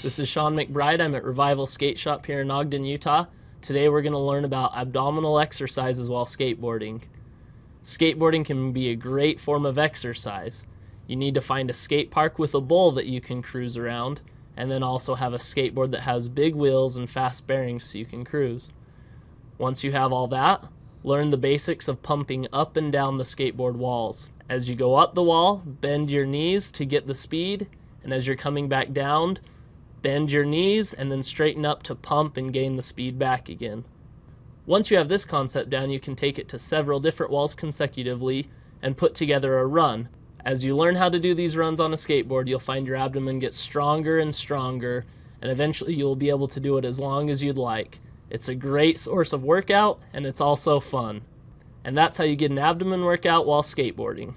This is Sean McBride. I'm at Revival Skate Shop here in Ogden, Utah. Today we're going to learn about abdominal exercises while skateboarding. Skateboarding can be a great form of exercise. You need to find a skate park with a bowl that you can cruise around, and then also have a skateboard that has big wheels and fast bearings so you can cruise. Once you have all that, learn the basics of pumping up and down the skateboard walls. As you go up the wall, bend your knees to get the speed, and as you're coming back down, bend your knees and then straighten up to pump and gain the speed back again. Once you have this concept down, you can take it to several different walls consecutively and put together a run. As you learn how to do these runs on a skateboard, you'll find your abdomen get stronger and stronger, and eventually you'll be able to do it as long as you'd like. It's a great source of workout, and it's also fun. And that's how you get an abdomen workout while skateboarding.